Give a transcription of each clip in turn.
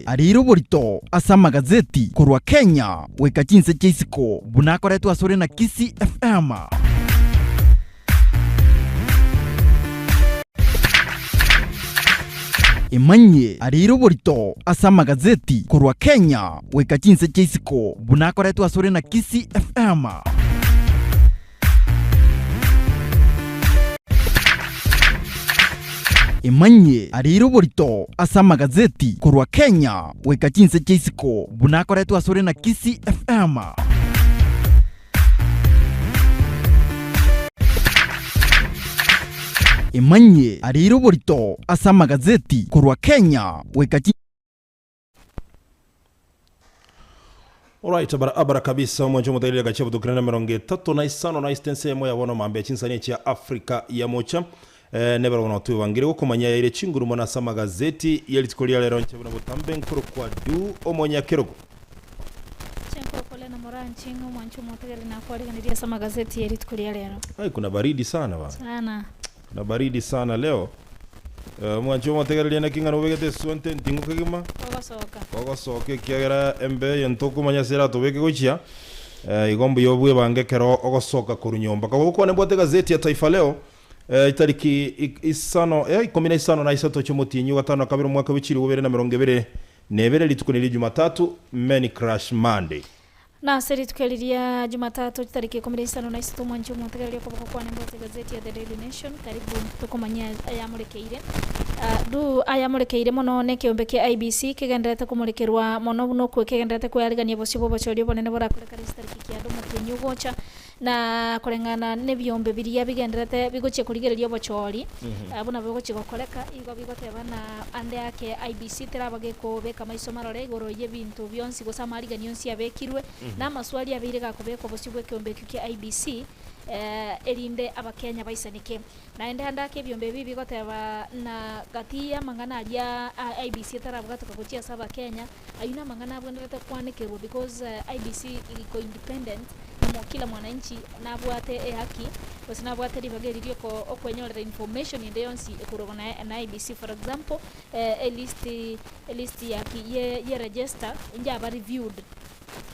Ariro borito asa magazeti kurwa Kenya weka chinse chaisiko bunakoretwo asore na KISII FM. Imanye ariro borito asa magazeti kurwa Kenya weka chinse chaisiko bunakoretwo asore na KISII FM. Imanye ariro borito asa magazeti kurwa Kenya weka chinse chaisiko bunakoretwo asore na KISII FM. Imanye ariro borito asa magazeti kurwa Kenya weka Alright, abara kabisa mwanjo mutaili gachebu tukrena meronge tatu na isano na istense moya wana mambe chinsani ya Afrika ya mocha nebara wana watu wangire kumanya ile chinguru mwana sa magazeti yeli tikolia lero nche buna butambe nkuru kwa du omonya kerogo chenko kole na mora nchingo mwancho mutaili na kwa liganiria sa magazeti yeli tikolia lero. Kuna baridi sana ba sana na baridi sana leo. Mwancho mutaili na kinga nubegete suente ntingu kagima Kogo soke kiagera embe yentoku manyasera tobeke gochia igombo yobwe bangekero ogosoka kurunyomba kaboko nembwote gazeti ya Taifa Leo itariki isano 15 na isato cy'umutinyi wa 5 kabiri mwaka w'ikiri 2022 litukuniri Jumatatu Many Crash Monday na seri tukeliria Jumatatu tariki 15 na isato mwanjo mutagali kwa nembwote gazeti ya The Daily Nation. Karibu tukomanya ayamurekeire du ayamurekeire mono ne kiombe ke IBC kigendete kumurekerwa mono no kwekigendete kuyarigania bosibo bochorio bonene bora kure tariki kia ndo mutinyi gocha na kurengana ne byombe biriya bigenderete bigoche kurigererio bochori abuna bigoche gokoreka igo bigoteba na ande yake IBC terabage ko beka maiso marore goro ye bintu byonsi gosamariga nyonsi abekirwe na maswali abire gakobeko bosibwe kiombe ke IBC erinde abakenya baisanike na ende handake byombe bibi goteba na gatia mangana ya IBC tarabuga tukagochia saba Kenya ayuna mangana abwenderete kwanikirwa because IBC iko independent mo kila mwananchi nabwate haki basi nabwate libageririo ko okwenyorera information inde yonsi ekurogona na IBC. For example a list ya register njaba reviewed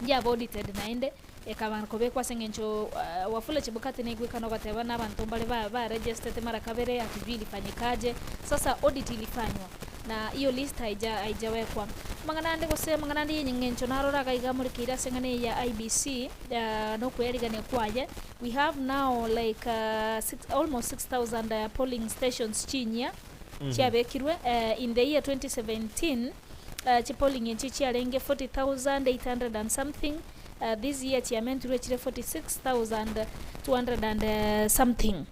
njaba audited na ende ekaban kobe kwa sengencho wafule chibukate ne gwikano gateba nabantu mbale ba registered mara kabere ativili fanyikaje sasa audit ilifanywa na hiyo list haijawekwa manganande gose manganande yenyengencho narora gaiga muri kira sengane ya IBC no kwerigane kwaje. We have now like almost 6000 polling stations chinya chiabekirwe in the year 2017 polling enchi arenge 40,800 and something. This year chiament reached 46,200 and something.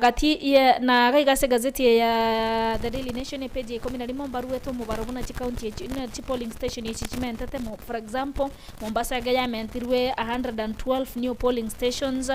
Gati na gaigase gazeti ya The Daily Nation page 11 barueto mubarabuna chi county chi polling station ichimentete mo. For example Mombasa gayamentirwe 112 new polling stations.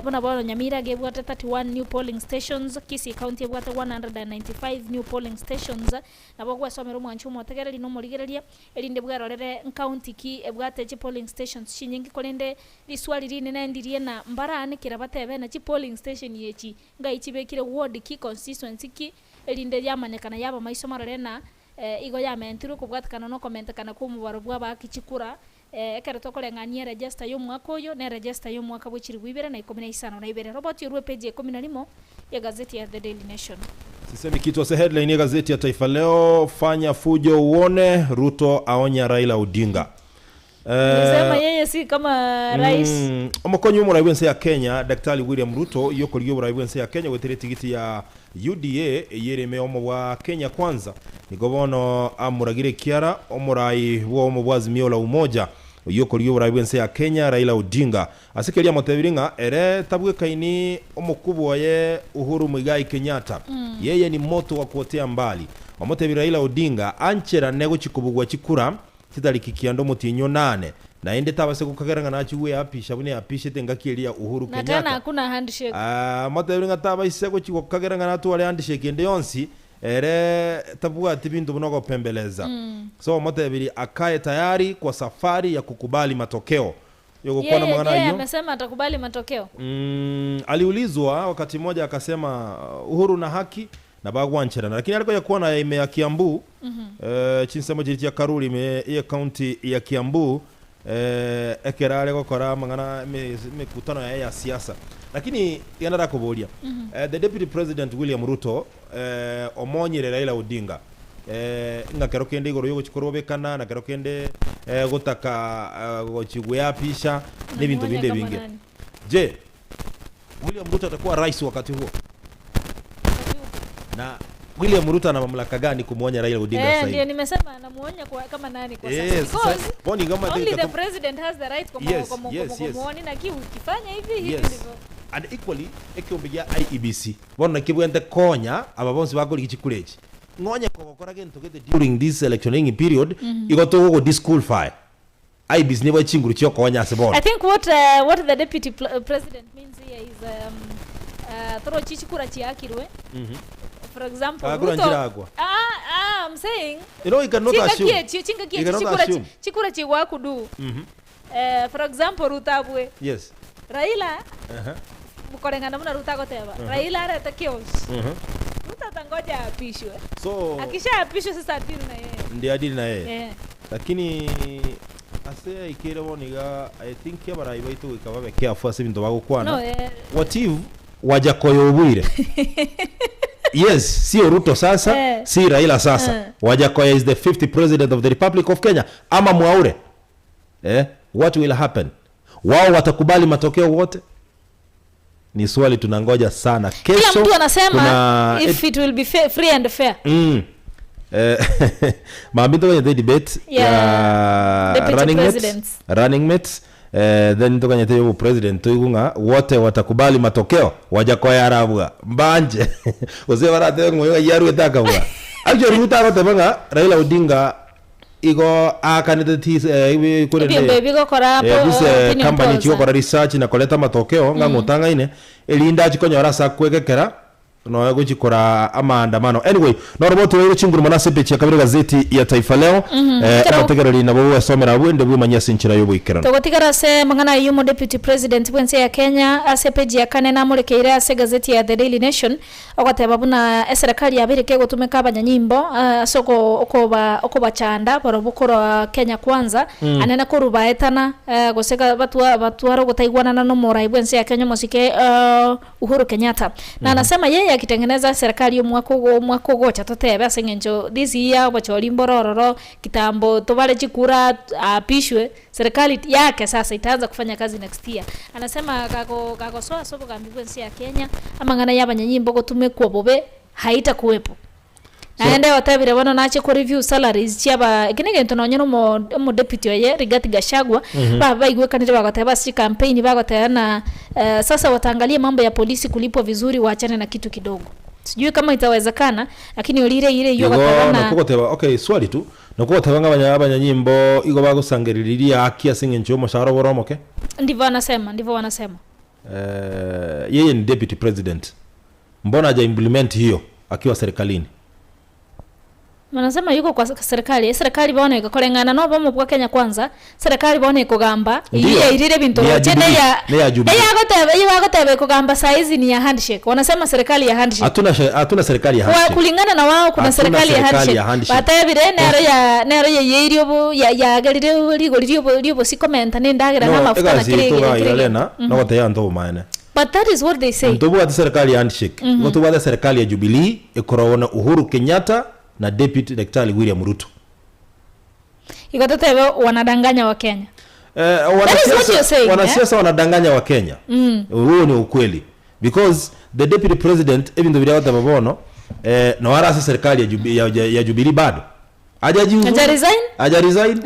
Bona Nyamira gebwata 31 new polling stations. KISII county gebwata 195 new polling stations. Na bogwa somero mwanchumo tegereri no morigereria elinde bwarorere county ki ebwate polling stations chinyingi kolende liswali rine nendirie na mbarane kirabatebe na chi polling station yechi ngai chibekire ward ki constituency ki elinde yamanyekana yaba maiso marare na igo yamentirwe kubwatikana no comment kana kumubaro bwa bakichikura ekere tokolengania register yo mwaka oyo na register yo mwaka bwechiri 2015 na ibere robot yorwe page 11 ya gazeti ya The Daily Nation. Sisemi kitu ase headline ya gazeti ya Taifa Leo. Fanya Fujo Uone Ruto Aonya Raila Odinga. Nisema yeye si kama rais. Omokonyi umuraiwense ya Kenya Daktari William Ruto yoko liyo uraiwense ya Kenya wetere tigiti ya UDA yereme omo wa Kenya kwanza nigobono amuragire kiara omurai wo omo bwazi miola umoja yoko liyo uraiwense ya Kenya Raila Odinga asikelia motebiringa ere tabwe kaini omukubu waye Uhuru Muigai Kenyatta yeye ni moto wa kuotea mbali omotebi Raila Odinga anchera nego chikubugwa chikura titariki kiando mutinyo 8 na ende tabase kukageranga nachiwe apisha bune apishete ngakiria Uhuru Kenyatta na tena hakuna handshake matabiringa tabase ko chikukageranga natu wale handshake ende yonsi ere tabua tibintu bunogo pembeleza so matabiri akae tayari kwa safari ya kukubali matokeo Yuko kwa na mangana hiyo. Amesema atakubali matokeo. Aliulizwa wakati mmoja akasema Uhuru na haki na bagwancherana lakini ariko yakuwa na ime ya Kiambu chinsemo jiri ya Karuri me ya county ya Kiambu ekerale gukora mangana mikutano ya siasa lakini yanara kuboria the deputy president William Ruto omonyire Raila Odinga ngakero kende igoro yo guchikorobekana na kero kende gutaka gochigweapisha n'ibintu binde binge. Je, William Ruto atakuwa rais wakati huo? Na William Ruto ana mamlaka gani kumwonya Raila Odinga sasa hivi? Ndio nimesema anamuonya kwa kama nani kwa sasa. Boni kama only the president has the right kumuonya na ukifanya hivi hivi ndivyo. And equally ekyombia IEBC bona kibwende konya ababonsi bakori kichikuleji ngonya kokora gento gete during this electioning period igoto go disqualify IEBC nibo chinguru cyo konya asebona. I think what the deputy president means here is thoro chichikura chiakirwe. For example, Ruto, I'm saying, you know, you cannot assume. Chikura chiwa kudu. For example, Rutabwe. Yes. Raila. Bukorengana muna Ruta goteba. Raila areta kios. Ruta tangoja apishwe. So akisha apishwe sasa adili na yeye. Ndiye adili na yeye. Lakini ase ikere boniga I think yabara ibaitu ikababe careful ase bintu bagukwana. No, what if wajakoyo ubwire? Yes, si Ruto sasa, si Raila sasa. Wajakoya is the 50th president of the Republic of Kenya. Ama Mwaure. What will happen? Wao watakubali matokeo wote? Ni swali tunangoja sana. Kesho kila mtu anasema if it will be free and fair. Maambito kwenye the debate running mates. Then toka nyete yo president tuigunga wote watakubali matokeo wajakoya arabwa mbanje ose barate ngoyo yaru etakawa actually Ruto gotebanga Raila Odinga igo candidate ibi kurende bigo kora company chiko kora research na koleta matokeo ngangutanga ine elinda chikonyora sakwegekera no guchikora amaandamano. Anyway, no roboto rero chinguru manase pechi akabira gazeti ya Taifa Leo abategereri nabo basomera bwende bwimanyasi nchira yo bwikirana togotigara se mangana yumo deputy president bwense ya Kenya ase peji ya kane na murekeira ase gazeti ya The Daily Nation ogateba buna serikali yabirike gutumika abanyanyimbo soko okoba chanda barobukoro Kenya kwanza anena kurubaetana goseka batwaro gutaigwana no morai bwense ya Kenya musike Uhuru Kenyatta na anasema yeye akitengeneza serikali yo mwako gocha totebe asengenjo this year bachori mbororo kitambo tobale chikura apishwe serikali yake sasa itaanza kufanya kazi next year. Anasema kako soa sobo kambibwensi ya Kenya amangana y'abanyanyimbo gotume kwa bobe haita kuwepo. Naende watabire bono nache ko review salaries cyaba kinege ntononye no mo deputy ye Rigathi Gachagua baba igwe kanije bagateba si campaign bagatana sasa wataangalia mambo ya polisi kulipwa vizuri waachane na kitu kidogo. Sijui kama itawezekana lakini olire ile hiyo gatana nakugoteba okay swali tu nakugoteba ngabanyanyimbo igo bagusangiririria haki asinge nchomo sharo boromoke ndivyo wanasema yeye ni deputy president mbona haja implement hiyo akiwa serikalini? Manasema yuko kwa serikali baone ikokolengana no bomo kwa Kenya kwanza serikali baone kugamba ile irire bintu chene ya yagotebe kugamba saizi ni ya handshake. Wanasema serikali ya handshake hatuna serikali ya handshake kulingana na wao kuna serikali ya handshake batabire nero ya yiriobo ya galire ligo si comment ne ndagira na mafuta na kile no wataya ndo maana. But that is what they say. Ndobu wa serikali ya handshake ndobu wa serikali ya Jubilee ikoroona Uhuru Kenyatta na deputy Daktari William Ruto. Ikotote wanadanganya wa Kenya. Wanasiasa wanadanganya wa Kenya. Huo ni ukweli. Because the deputy president even though without babono na wala serikali ya Jubilee bado. Haja resign.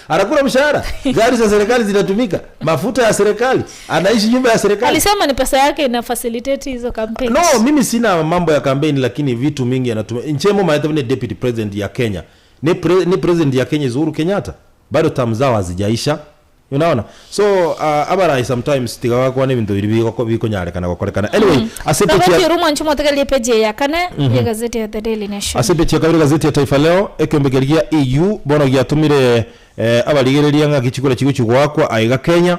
Anakula mshahara. Gari za serikali zinatumika. Mafuta ya serikali. Anaishi nyumba ya serikali. Alisema ni pesa yake ina facilitate hizo campaigns. No, mimi sina mambo ya campaign lakini vitu mingi anatumia. Nchemo maana ni deputy president ya Kenya. Ni president ya Kenya Uhuru Kenyatta. Bado term zao hazijaisha. Unaona? So abara sometimes tigawa kwa bintu biko nyareka na gukorekana. Anyway, asepechi ya rumo nchumo tegalie page ya kane ya gazeti ya The Daily Nation. Asepechi ya gazeti ya Taifa Leo ekembegeria EU bono gyatumire abaligereria nga kichikura kigo kigwakwa aiga Kenya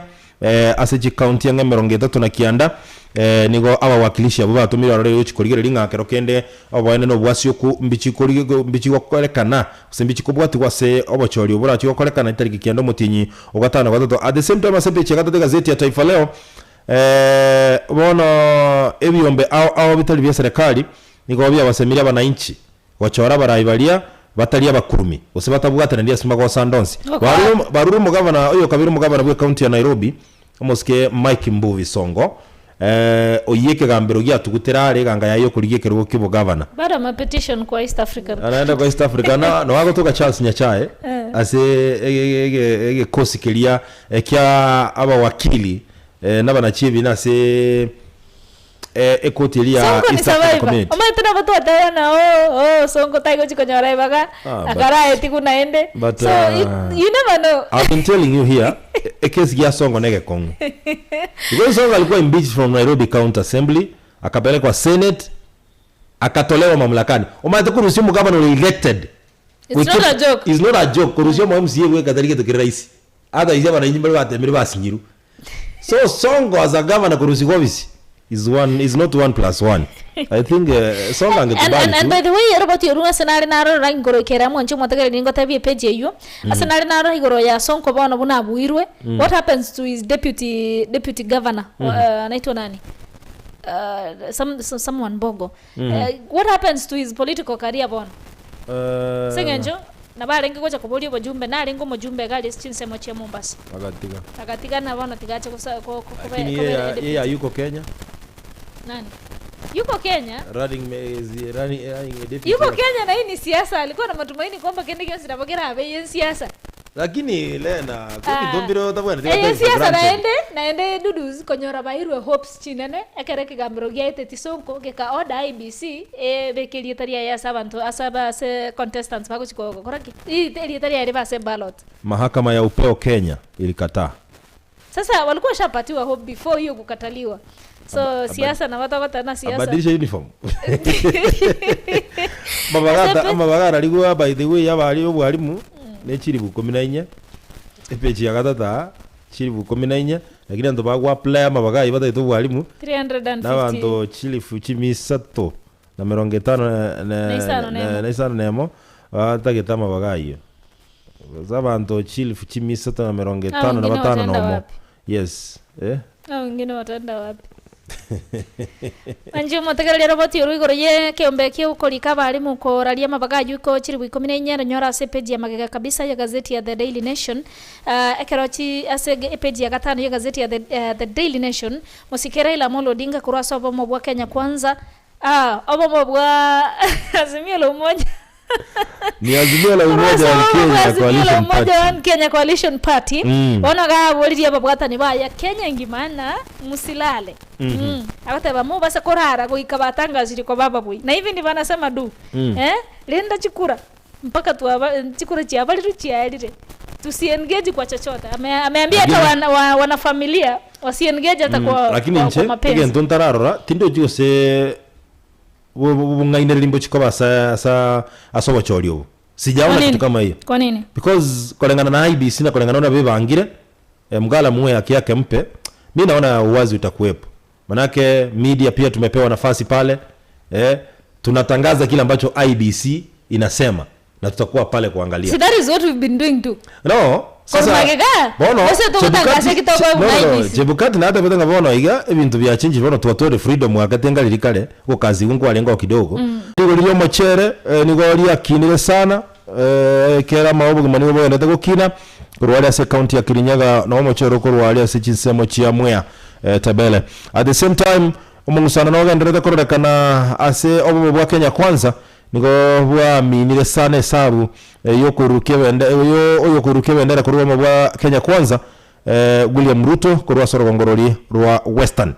asechi county ya 39 na kianda nigo abawakilishi abo batumira rero chikorigere ringakero kende obone no bwasyoku mbichi gokorekana sembichi kubwati gwase obochori obura cyo korekana itariki kendo mutinyi ogatana gatatu at the same time asembe chegata gazeti ya Taifa Leo bono ebyombe aho bitali bya serikali nigo bya basemira bananchi wachora baraibalia batali abakurumi ose batabwatana ndia sima kwa Sandons baruru mugavana oyo kabiri mugavana bwa county ya Nairobi omoske Mike Mbuvi Songo oyeke gambero gya tuguterare ganga yayo kurigekero kibo governor bada ma petition kwa East Africa anaenda kwa East Africa no wago toka Charles Nyachae ase ege kosikelia kya aba wakili n'abanachibi nase ekotelia East Africa community omatena bato atana Songo taigo chikonyora ibaga akara etiku naende so you never know. I've been telling you here case gya Songo nege kongo because Songo alikuwa impeached from Nairobi County Assembly akapelekwa Senate akatolewa mamlakani omatena kuruhusiwa mgavana elected. It's not a joke. It's not a joke kuruhusiwa MCA wewe kadhalika tukiri rais hata hizo bana nyimbo batemere basinyiru. So Songo as a governor kuruhusiwa obviously is not 1+1. I think Songa ngetubali. And by the way, Robert Yorunga senari naro rangoro kera moncho motagere ningo tabi page eyo. Asenari naro igoro ya Sonko bono buna buirwe. What happens to his deputy governor? Naitwa nani? Someone Bogo. What happens to his political career bono? Sengenjo na barenga gocha kubuli bajumbe na rengo mujumbe gali chinse moche Mombasa. Agatika na bono tigache ko yeye yuko Kenya. Nani? Yuko Kenya? Running deputy. Yuko Kenya na hii ni siasa. Alikuwa na matumaini kwamba kende kionsi na bagera abe siasa. Lakini Lena, kwa ndombiro tabwana. Siasa naende dudu konyora bairwe hopes chinene ekereke gambiro gyaite tisonko geka oda IBC bekelie taria ya sabanto asaba se contestants bako chiko koraki. Ile taria ile base ballot. Mahakama ya upeo Kenya ilikataa. Sasa walikuwa shapatiwa hope before hiyo kukataliwa. So siasa na wata na siasa. Abadilisha uniform. Mabagara alikuwa by the way yabali obwalimu nechiribu 14 epeji ya gatata chiribu 14 lakini ando bagwa player mabagayi batatu bwalimu 350 n'abantu chilifu chimisato na 50 na isano nemo batageta mabagayi z'abantu chilifu chimisato na 50 na 5 nomo. Yes wengine wataenda wapi? Anjo mutagarira Robert Yorugoro ye kiombe kio kolika bali mukoralia mabagaji uko chiribu 14 nyora ase page ya magega kabisa ya gazeti ya The Daily Nation. Ekerochi ase page ya gatano ya gazeti ya The Daily Nation musikera ila Molo Odinga kurasa obomo bwa Kenya kwanza obomo bwa Azimio la Umoja ni Azimio la Umoja wa Kenya Coalition Party onaga boliria babwata ni baya Kenya ngimana musilale abateba mu basa korara goikabatangaziri kwa baba bwi na hivi ndivyo anasema lenda chikura mpaka tu chikura chia bali ruchiaire tusiengage kwa chochote ameambia hata wana familia wasiengage hata kwa lakini nche ngento ntararora tindo jose ngainere limbo chikoba sa asobo chorio sijaona kitu kama hiyo. Kwa nini? Because kulingana na IBC na kulingana na bebangire mgala muwe yake mpe mimi naona uwazi utakuwepo. Manake media pia tumepewa nafasi pale tunatangaza kile ambacho IBC inasema na tutakuwa pale kuangalia. So that is what we've been doing too. No. Sasa bono tutangaza kitoko IBC. Jebukati na hata betanga bono iga ebintu bya change bono tuwatore freedom wakatenga lilikale ko kazi ungu alenga kidogo. Ndigo liyo mochere nigo lia kinire sana kera maobo manimo bono ndego kina kurwali ase county ya Kirinyaga na mochere ko rwali ase chinsemo chia mwea tabele. At the same time umungusana no gendere korekana ase obo bwa Kenya kwanza nigo bwa minire sana sabu yokuruke bendera kuruwa bwa Kenya kwanza William Ruto kurwa sorogongorori rwa Western.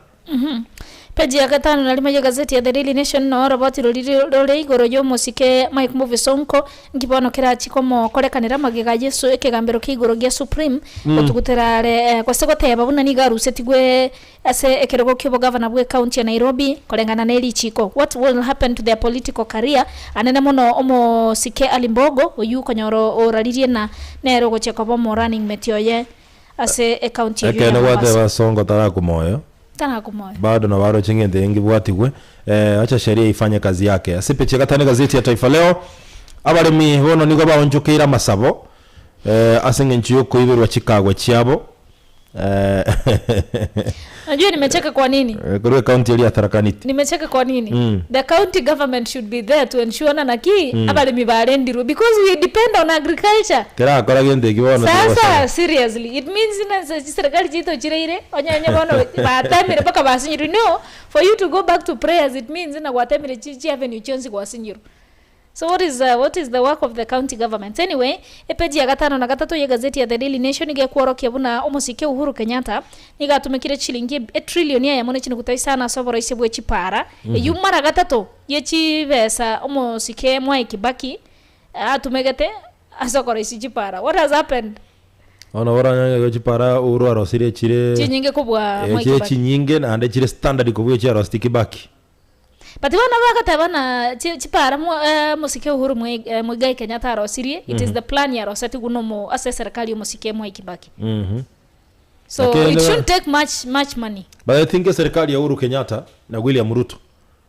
Page ya gatano na lima ya gazeti ya The Daily Nation no Robert Role igoro yo musike Mike Mbuvi Sonko ngibono kira chikomo korekanira magega Yesu ekegambero kigoro gya Supreme otuguterare kwasego teba buna ni garuse tigwe ase ekerego kibo governor bwe county ya Nairobi kolengana na eli chiko. What will happen to their political career? Anene mono omo sike Alimbogo oyu konyoro oralirie na nero gocheko bo running metioye ase county ya Ekene wate wa Songo tara kumoyo kana kumoyo bado na waro chingende yengi bwatigwe acha sheria ifanye kazi yake asipiche gatane gazeti ya Taifa Leo abaremi bono nigo baonjukira masabo asinge nchiyo kuibirwa Chicago chiabo najua nimecheka kwa nini kwa county ya Tarakaniti nimecheka kwa nini the county government should be there to ensure na naki abalemi barendiru because we depend on agriculture kera kora gende kibono sasa seriously it means ina serikali jito chireire onye bono batamire baka basinyiru no for you to go back to prayers it means ina gwatamire chichi avenue chonzi kwa sinyiru. So what is the work of the county government? Anyway, epeji ya 5 na 3 ya gazeti ya The Daily Nation igekuorokia buna omusike Uhuru Kenyatta nigatumikire chilingi 1 trillion ya mone chini kutaisana sobora isebwe chipara yumara 3 yechi besa omusike Mwai Kibaki atumegete asokora isi chipara. What has happened? Ona ora nyanga chipara Uhuru arosire chire chinyinge kubwa Mwai Kibaki chinyinge na ande chire standard kubwe chira rosti Kibaki. But wana bakatabana chipara musike Uhuru Muigai Kenyatta arosirie it is the plan ya rosati gunomo asa serikali musike Mwai Kibaki. So okay, it shouldn't take much money. But I think serikali ya Uhuru Kenyatta na William Ruto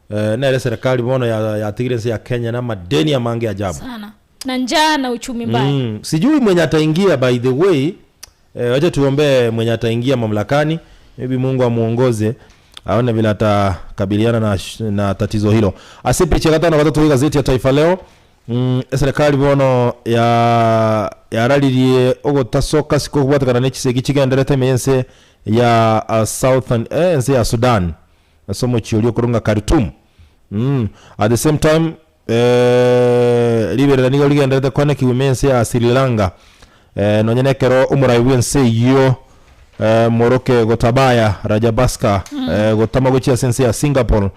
na ile serikali bono ya tigrense ya Kenya na madeni ya mange ajabu sana na njaa na uchumi mbaya. Sijui mwenye ataingia by the way acha tuombe mwenye ataingia mamlakani maybe Mungu amuongoze aone vile atakabiliana na tatizo hilo. Asipiche gatano gatatu gazeti ya Taifa Leo serikali bono ya ralirie ogotasoka siko kubatakana n'ekisegi kigenderete meyense ya southern ense ya Sudan asomo chiolio kurunga Khartoum. At the same time liberera nigo ligenderete kone kiwimense ya Sri Lanka nonyenekero umurai wense yo Moroke Gotabaya Rajabaska Gotamagochi sense ya Singapore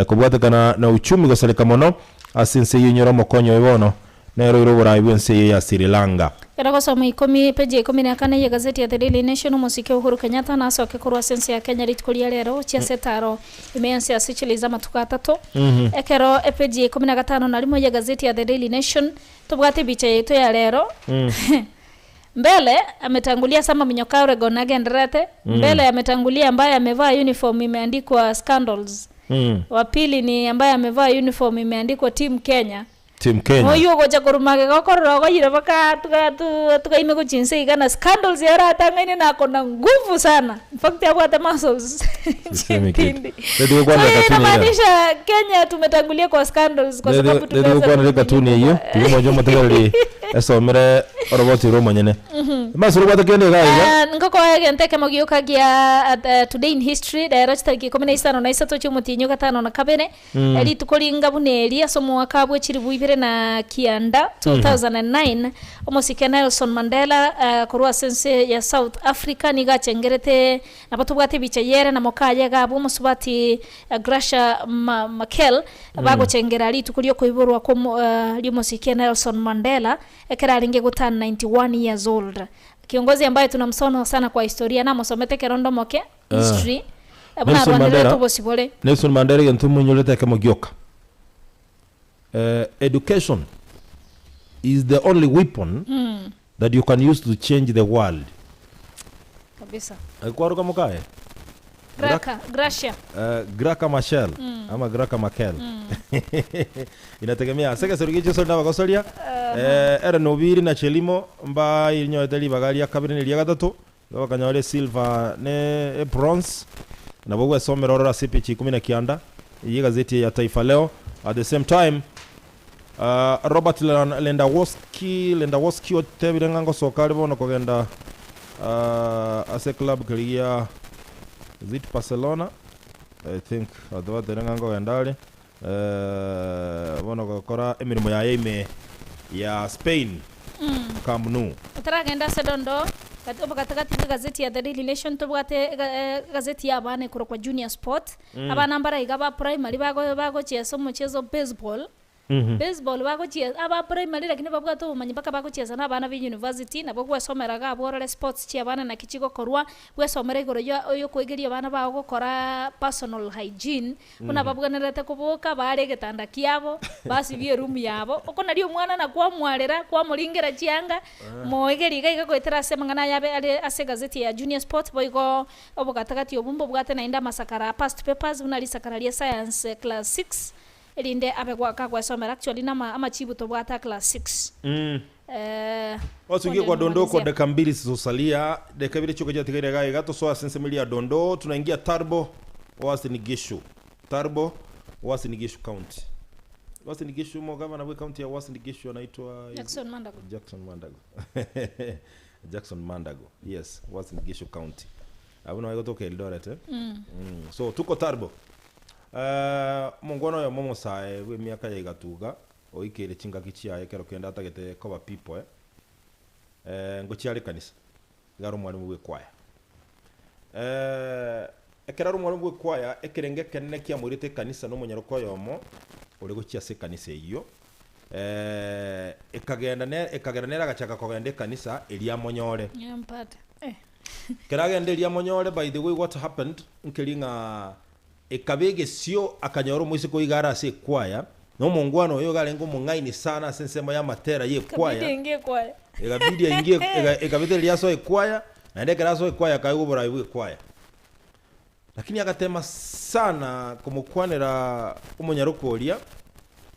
kubwatakana na uchumi gosaleka mono asense yinyora mokonyo ibono nero irobora ibense ya Sri Lanka. Era soma 10 peji 14 ya gazeti ya The Daily Nation musike Uhuru Kenyatta na soke kurwa sense ya Kenya ritkulia lero chia setaro imeanse asichiliza matuka 3 ekero peji 15 na limo ya gazeti ya The Daily Nation tubwate bicha yetu ya lero mbele ametangulia Sama Minyoka Regonage Nderete mbele ametangulia ambaye amevaa uniform imeandikwa scandals wa pili ni ambaye amevaa uniform imeandikwa Team Kenya Hoyo goja kurumage gokoro goyire baka tukaime kuchinse igana scandals yara atangine na kona nguvu sana in fact ya kwa muscles chintindi inamaanisha Kenya tumetangulia kwa scandals kwa sababu tumekuwa na katuni hiyo tumoja mtagali esomere roboti romo nyene masuru batakende gaiga ngoko yagenteke magioka gia today in history direct tariki 15 na isato cyumutinyo gatano na kabene eli tukolinga buneli asomo akabwe chiribuibire na Kianda 2009 omusike Nelson Mandela kurwa sense ya South Africa niga chengerete na batubwate bicha yere na mokaye gabo musubati Gracia Makel bago chengera ali tukulio kuiburwa ko limusike Nelson Mandela ekeralinge gutana 91 years old kiongozi ambaye tunamsoma sana kwa historia na mosomete kerondo moke history abuna rwandere tobosibole Nelson Mandela yantumunyoleta kama gyoka. Education is the only weapon that you can use to change the world. Kabisa. Kwa kama kae. Gracia. Graca Machel ama Graca Makel. Inategemea sasa serikali soda bagosoria era noviri na chelimo mba ilinyo etali bagali akabine lya gatatu bakanyore silver ne bronze na bogwe somero rora CPC 10 kianda iyi gazeti ya Taifa Leo. At the same time Robert Lewandowski otebirenga sokali bono kogenda ase club kaliya zit Barcelona I think adwa terenga ngogendale bono gokora emirimo ya ime ya Spain Camp Nou taragenda sedondo katika gazeti ya The Daily Nation tubwate gazeti ya abane kuro kwa junior sport abana mbara igaba primary bago chia somo chezo baseball baseball bagocheza aba primary lakini babwato ubumanyi baka bagocheza n'abana ba university nabo gwesomeraga aborore sports chi abana na kichigo korwa gwesomera igoro yo kwegeria abana bago gukora personal hygiene kuna babwanerete kubuka bare getanda kiabo basi bie room yabo okona rio mwana na kwa mwarera kwa muringera chianga moegeri gaiga gwetera semangana yabe ase gazeti ya Junior Sport boigo obugatagati obumbo bwate na inda masakara past papers unali sakaralia science class 6 elinde abegwa kagwesomera actually na amachibuto bwata class 6 Osugie kwa dondo kwa dakika 2 zilizosalia, dakika 2 choka jatigere gai gato soa sensemilia dondo, tunaingia Turbo Uasin Gishu. Turbo Uasin Gishu County. Uasin Gishu mo gavana wa county ya Uasin Gishu anaitwa Jackson Mandago. Jackson Mandago. Yes, Uasin Gishu County. Abuna wako toka Eldoret So tuko Turbo. Mongono ya momo sae we miaka ya igatuga oikere chinga kichia ekero kenda atagete koba people ngochiari kanisa garo mwalimu we kwaya ekero mwalimu we kwaya ekerenge kenne kia murite kanisa no munyaroko yomo uri gochia se kanisa iyo ekagenda nera gachaka kogende kanisa elia monyore yampata keragende elia monyore. By the way, what happened nkelinga ekabege sio akanyoro mwisi ko igara se kwaya no mongwano yo galengo mungaini sana sensema ya matera ye kwaya ekabidi ingie ekabidi liaso kwaya na ndeke raso kwaya kaigo bora iwe kwaya lakini akatema sana kumukwanira umunyarukolia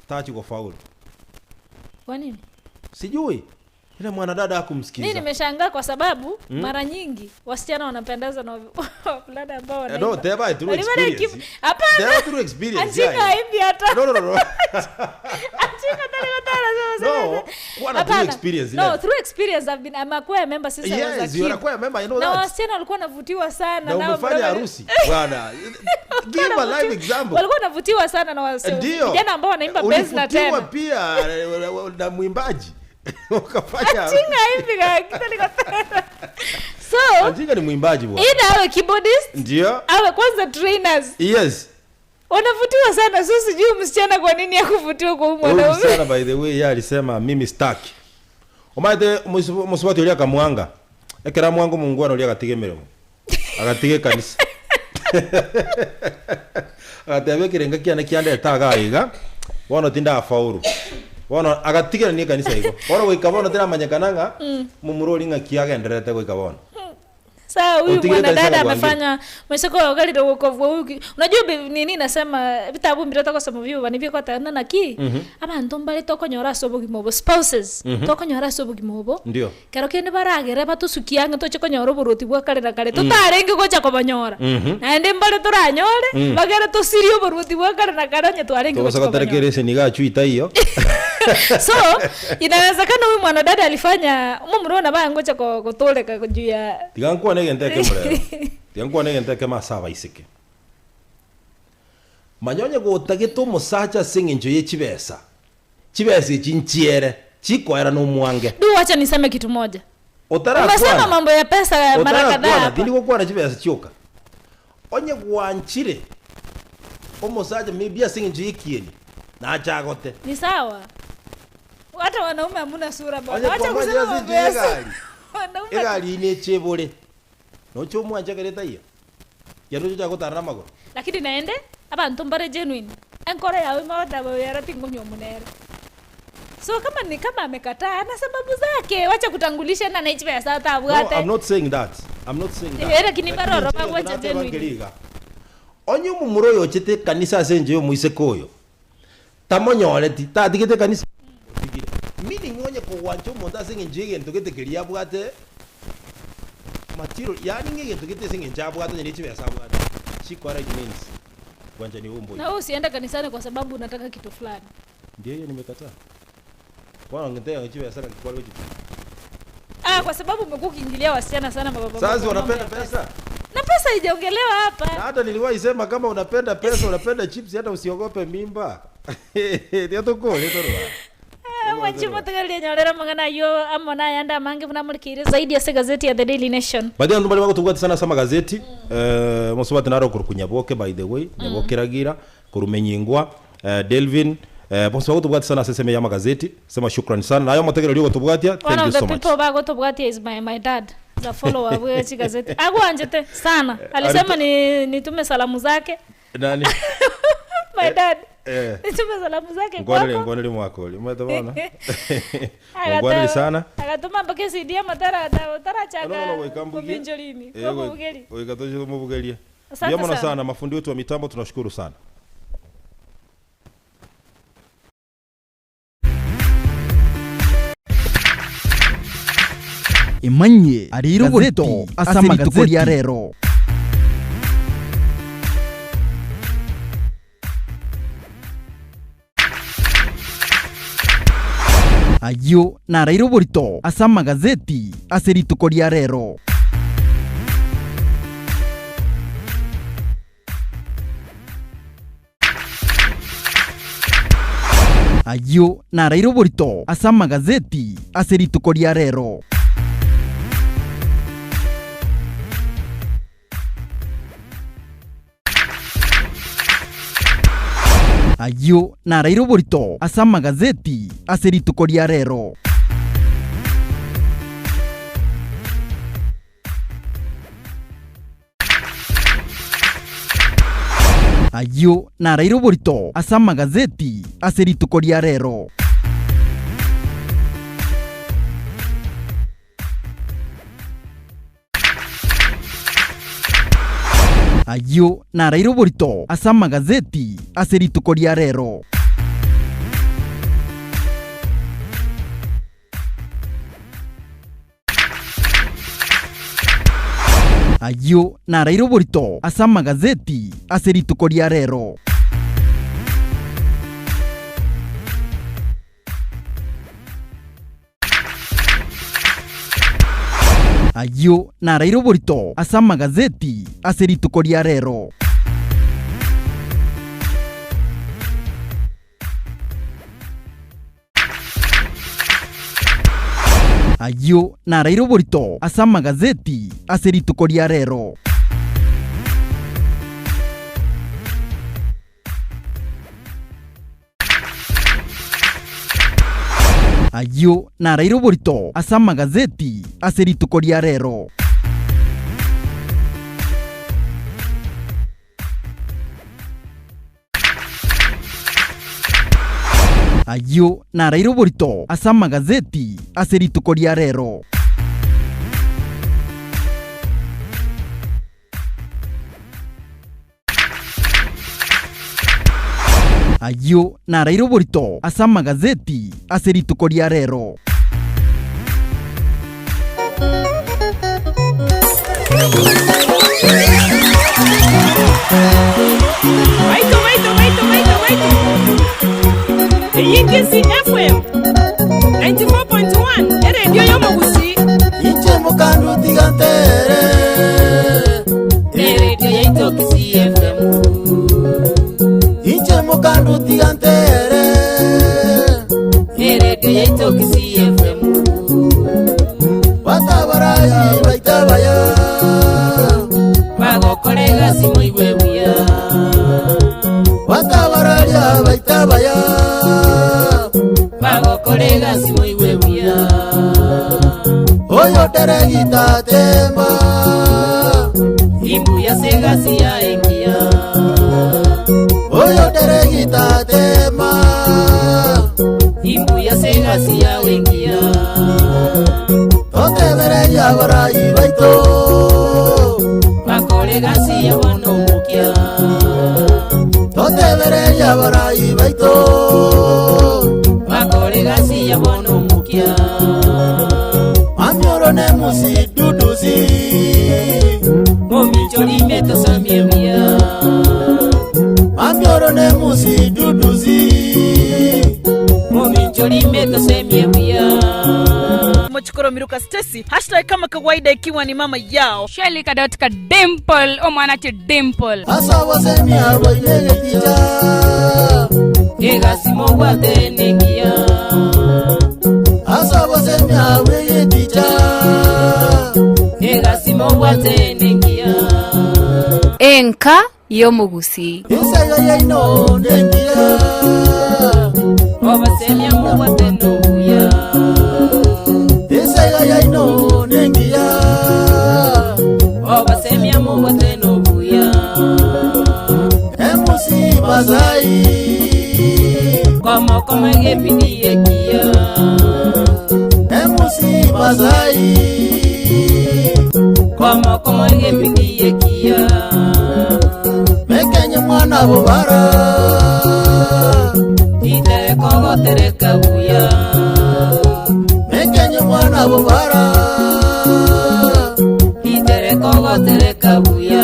tachi go faulu. Kwa nini sijui ile mwanadada hakumsikiza. Mimi nimeshangaa kwa sababu mara nyingi wasichana wanapendeza na wavulana ambao wanaimba. No, they have true experience. Hapana. They have true experience. Achika hivi hata. No. Achika tena. No, what true experience. No, through experience I've been a member since I was a kid. Yes, you are a member, I know that. Na wasichana walikuwa wanavutiwa sana na umefanya harusi. Bwana. Give a live example. Walikuwa wanavutiwa sana na wasichana. Vijana ambao wanaimba bass na tena. Pia na mwimbaji. Ukafanya Achinga hivi kitani so Achinga ni mwimbaji bwana. Ina awe keyboardist ndio awe kwanza trainers. Yes, wanavutiwa sana. Sio sijui msichana kwa nini yakuvutiwa kwa mwanaume. Msichana by the way yeye alisema mimi staki omaite musubati ulia kamwanga ekera mwangu mungwana ulia gategemero agatige kanisa agatewe kirenga kiana kiande taga iga wono tinda afauru wono agatigera ni kanisa iko wono wikabona tena manyakananga mumurori nga kiagenderete wikabona. Sawa, huyu mwanadada amefanya mweseko wa gari dogo kwa huyu. Unajua nini nasema vitabu mbira tako somo vyo bani biko tana na ki abantu mbale toko nyora sobo gimobo spouses toko nyora sobo gimobo ndio kero kene baragere batusukianga to choko nyoro buruti bwa kare na kare tutarenge gocha ko banyora na ende mbale turanyore bagere to sirio buruti bwa kare na kare nye twarenge gocha ko banyora tukatareke niga chuita hiyo. So inawezekana huyu mwanadada alifanya mumrona baya ngocha ko toleka juu ya tigankuwa negenteke murero tigankuwa negenteke masaba isike manyonye gutagito musacha singinjo ye chibesa chinchiere chikoera no mwange. Du, acha niseme kitu moja. Unasema mambo ya pesa mara kadhaa. Ndiko kwa na chibesa chioka onye gwanchire omusacha mibia singinjo yekieni na achagote ni sawa. Hata wanaume hamuna sura bwana. Acha kusema mambo ya gari. Gari ni chebole. No chomu anjagereta hiyo. Yaro cha gutara mago. Lakini naende abantu mbare genuine. Enkora yawe mawada bawe yarati ngonyo munere. So kama amekataa na sababu zake, wacha kutangulisha na hichi pesa hata abwate. No, I'm not saying that. Lakini baroro bagwacha genuine. Onyo mumuroyo chete kanisa senje yo muisekoyo. Tamonyole ti tadigete kanisa. Mini ngonye ko wancho monda singe njege ntogete kelia bwate material yani ngege ntogete singe njabwate ni chibe sabwate chikwara means kwanja ni umbo na usienda kanisani kwa sababu unataka kitu fulani. Ndio hiyo nimekataa bwana ngetea chibe sana kwa hiyo kwa sababu umekuwa ukiingilia wasichana sana baba. Sasa wanapenda pesa na pesa haijaongelewa hapa. Na hata niliwahi sema kama unapenda pesa unapenda chips hata usiogope mimba ndio tuko ndio Wachimo tagalia nyolera mangana yo amona yanda mange vuna mulikire zaidi ya gazeti ya The Daily Nation. Baadhi ya ndumbali wako tugwati sana sama gazeti musubati naro kurukunyaboke by the way nyabokeragira kurumenyingwa Delvin Bonso bagutubwati sana seseme ya magazeti sema shukrani sana nayo mategero lyo gutubwatia thank you so much. One of the people bagutubwatia is my dad, the follower wa gazeti agwanjete sana alisema nitume salamu zake nani my dad nitume salamu zake ngwanele mwako umetabona ngwanele sana akatuma mpaka CD matara chaka wekambugie njolini kwa bugeli wekatoje mu bugelia Biamona sana mafundi wetu wa mitambo tunashukuru sana. Imanye ariro burito asama gazeti ya rero. Ayo na ariro burito asama gazeti aserituko lya rero. Ayo na ariro burito asama gazeti aserituko lya rero. Ayo na ariro burito asama gazeti aserituko lya rero. Ayo na ariro burito asama gazeti aserituko lya rero. Ayo na ariro burito asama gazeti aserituko lya rero. Ayo na ariro burito asama gazeti aserituko lya rero. Ayo na ariro burito asama gazeti aserituko lya rero. Ayo na ariro burito asama gazeti aserituko lya rero. Ayo na ariro burito asama gazeti aserituko lya rero. Ayo na ariro burito asama gazeti aserituko lya rero. Ayo na ariro burito asama gazeti aserituko lya rero. Waito. KISII FM 94.1 radio yo Mogusi. Inche mukandu tigantere. Radio yaito KISII FM. Inche mukandu tigantere. Radio yaito KISII FM. Watabaraya baitabaya. Bagokorega simoigwe buya. Watabaraya baitabaya. Bagokorega simoigwe buya. Oyo deregita tema. Imbu ya segasi ya engia. Oyo deregita tema. Imbu ya segasi ya engia. Otebere ya barai baito. Bakorega si ya bono mukia. Otebere ya barai baito. Bakorega si ya bono mukia. Amioro ne musi duduzi. Momichori meto samiemia. Amioro ne musi duduzi. Momichori meto samiemia. Mochukuro Miruka Stacy hashtag kama kawaida ikiwa ni mama yao Shelly kadotka dimple o mwanache dimple Asa wasemi arwa inege tija. Ega simo wate nengia. Asa wasemi arwa inege tija. Ega simo wate nengia. enka yo mugusi Isega yaino nengia Obasemia mubwateno buya Isega yaino nengia Obasemia mubwateno buya Emusi bazai Como gepidie kia Emusi bazai Como gepidie kia Mekenye mwana bubara Itere kogo tereka buya Mekenye mwana bubara Itere kogo tereka buya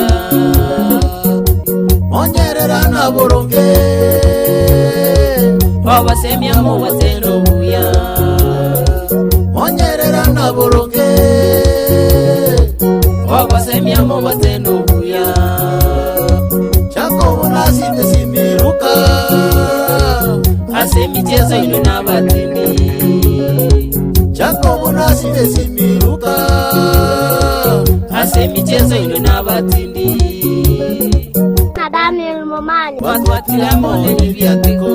Onyerera na boronge Obasemia mubwateno buya Onyerera na boronge Obasemia mubwateno buya Chako unasi desimiruka Ase michezo ino na batini Chako unasi desimiruka Ase michezo ino na batini Daniel Momani, Watu watila mone ni viatiko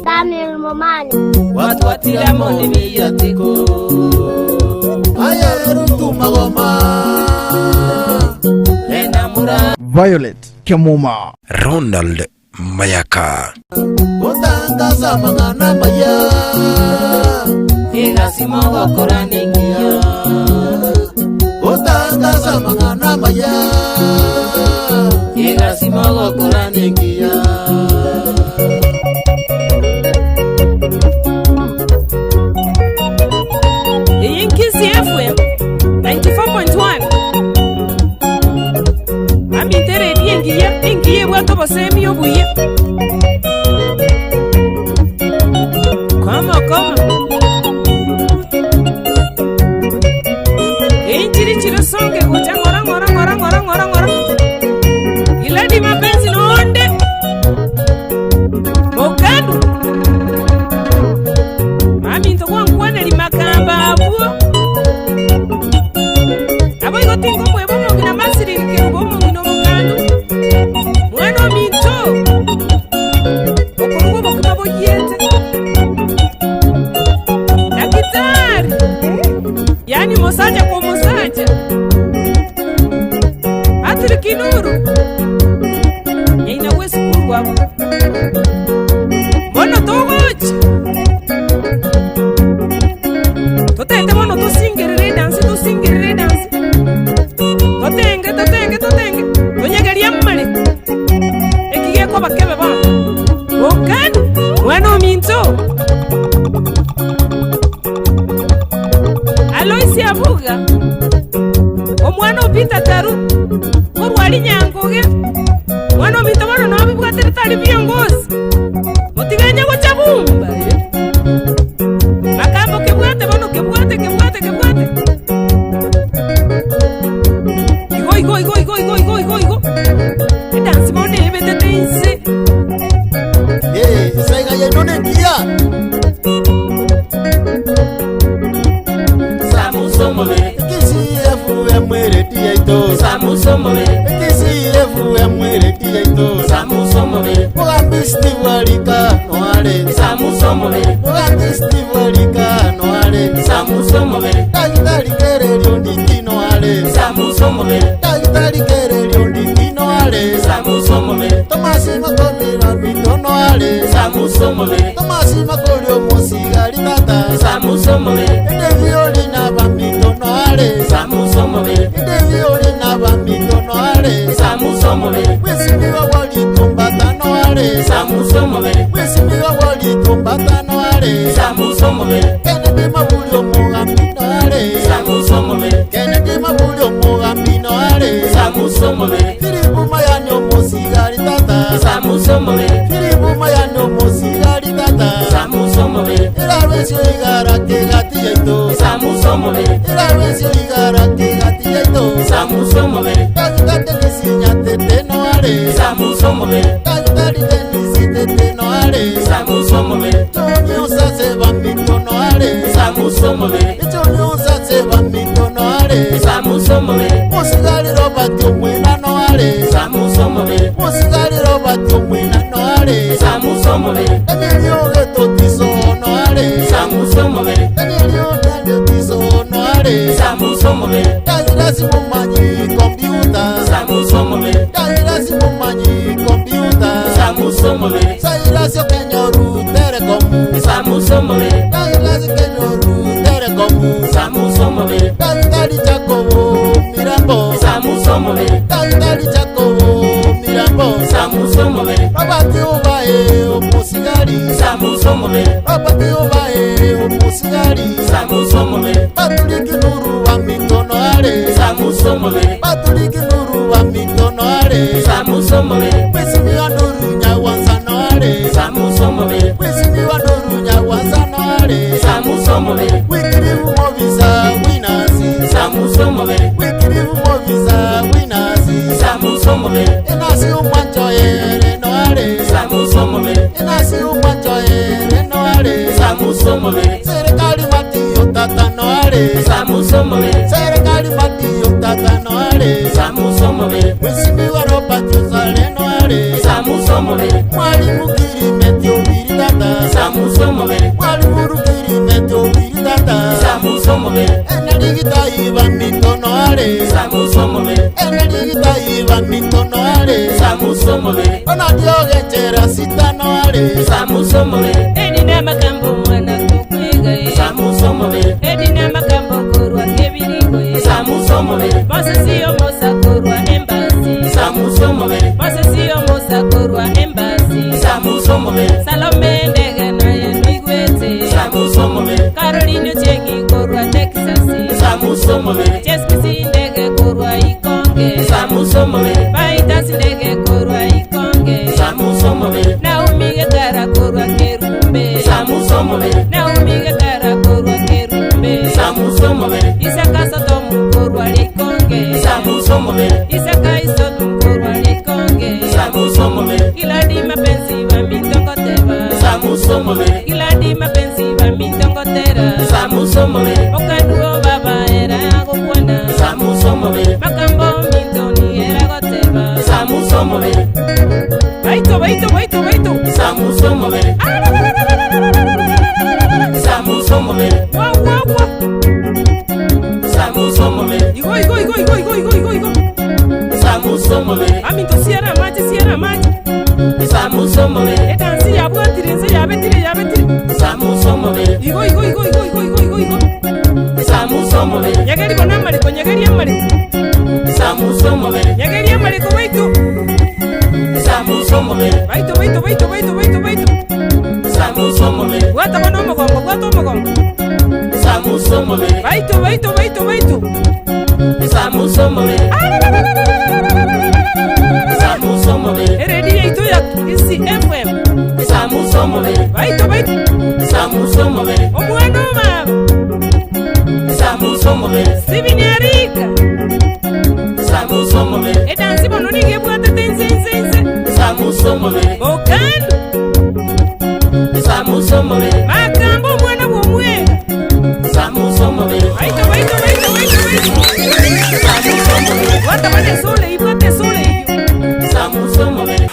Daniel Momani, Watu watila mone ni viatiko Aya Ruto magoma Enamura Violet Kemuma, Ronald Mayaka, Utangaza mangana maya Egasimo korane ngiya Utangaza mangana maya Egasimo korane ngiya KISII FM 94.1 Amitere engiye bwato bosemi obuye Kama Injiri chiro songe kucha ngora Iladi mapenzi noonde Mokadu Mami ntokwa nkwane limakamba abuo Abo ikotingo mwebo mongi na masiri likirubo mongi no mokadu Mweno minto Okorubo mokimabo yete Dakitari Yani mosaja kwa mosaja Aturi kinuru Yaina wesi kurwa Mono togochi Totete mono to singere dance Totenge Tonyegeria mmale Ekiye kwa bakebe ba Okanu Wano minto Aloisi avuga Omwana opita taru Korwali nyangoge Mwana opita wano na wabibwa teretari viongozi Motiganya kwa chabumba Makambo kebwate wano kebwate Igo Edansi mone ebete tense Isega yaino nengia Samusomole KISII FM retia ito Samusomole KISII FM retia ito Samusomole Mugambi Steve Alika noare Samusomole Mugambi Steve Alika noare Samusomole Dagitari kerelio ndiki noare Samusomole Dagitari kerelio ndiki noare Samusomole Tomasi makomira mito noare Samusomole Tomasi makolio mosigari tata Samusomole Edevioli na bambito noare Samusomole Edevioli na bambito noare Samusomole Wesimiwa wali tumbata noare Samusomole Wesimiwa wali tumbata noare Samusomole Kennedy mabulio mugambi noare Samusomole Kennedy mabulio mugambi noare Samusomole Filipu mayano mosigari tata Samusomole Filipu mayano mosigari tata Samusomole Irarwesio igara kegati yaito Samusomole Irarwesio igara kegati yaito Samusomole Kagikate nisinya tete noare Samusomole Kagikate nisi tete noare Samusomole Tony usase bambito noare Samusomole Tony usase bambito noare Samusomole Mosigari Robert umwena noare Samusomole Samusomobere. Musigari Robert Omwina noare. Samusomobere. Daniel Getotiso noare. Samusomobere. Daniel Tiso noare. Samusomobere. Daniel Mumanyi computer. Samusomobere. Daniel Mumanyi computer. Samusomobere. Sairasio Kenyoru Telecom. Samusomobere. Daniel Kenyoru Telecom. Samusomobere. Daniel Jacobo Mirambo. Samusomobere. Daniel Jacobo Mirambo. Samusomobere. Abati ubaye umusigari. Samusomobere. Abati ubaye umusigari. Samusomobere. Batuliki nuru wa mitono ale. Samusomobere. Batuliki nuru wa mitono ale. Samusomobere. Wesimi wa nuru nyawanzano ale. Samusomobere. Wesimi wa nuru nyawanzano ale. Samusomobere. Wikirivu movisa winazi. Samusomobere. Wikirivu movisa winazi. Samusomobere. Inasi umwancho yere no ale. Samusomobere. Inasi umwancho yere no ale. Samusomobere. Serikali matiyo tata no ale. Samusomobere. Serikali matiyo tata no ale. Samusomobere. Wesimi wa ropa chuzale no ale. Samusomobere. Mwalimu kirimeti ubiri tata. Samusomobere. Mwalimu kirimeti ubiri tata. Samusomobere. Eneligita iba mitono ale. Samusomobere. Eneligita iba mitono ale. Samusomobere. Onadioge chera sitano ale. Samusomobere. Edina magambo mwana kukwega. Samusomobere. Edina magambo korwa kebiringo. Samusomobere. Mose siyo mosa korwa embassy. Samusomobere. Mose siyo mosa korwa embassy. Samusomobere. Salome ndege na yenwigwete. Samusomobere. Caroline Chengi korwa Texas. Samusomobere. Cheskisi ndege korwa Ikonge. Samusomobere. Baitas ndege korwa Ikonge. Samusomobere. Naomi Getara korwa Kerumbe. Samusomobere. Naomi Getara korwa Kerumbe. Samusomobere. Isaka Sotomu korwa Ikonge. Samusomobere. Isaka Isotum korwa Ikonge. Samusomobere. Iladi mapenzi wa mitongoteba. Samusomobere. Iladi mapenzi wa mitongotera. Samusomobere. Okaduo baba era agokwana. Samusomobere. Makambo mitoni era goteba. Samusomobere. Baito. Samusomobere. Samusomobere. Wow. Samusomobere. Igo. Samusomobere. Aminto siera maji. Samusomobere. Etansi yabetire. Samusomobere. Igo. Samusomobere. Nyageri bonamariko. Samusomobere. Nyageri amariko waitu. Samusomobere. Baito. Samusomobere. Guata mogongo. Samusomobere. Baito. Samusomobere. Samusomobere. Eredi itu ya KISII FM. Samusomobere. Baito. Samusomobere. Omwana mama. Samusomobere. Sibiniarika. Samusomobere. Etansi bono nigebwate tense. Samusomobere. Bokandu. Samusomobere. Makambo mwana womwenga. Samusomobere. Baito. Samusomobere. Guata bate sole iyo. Samusomobere.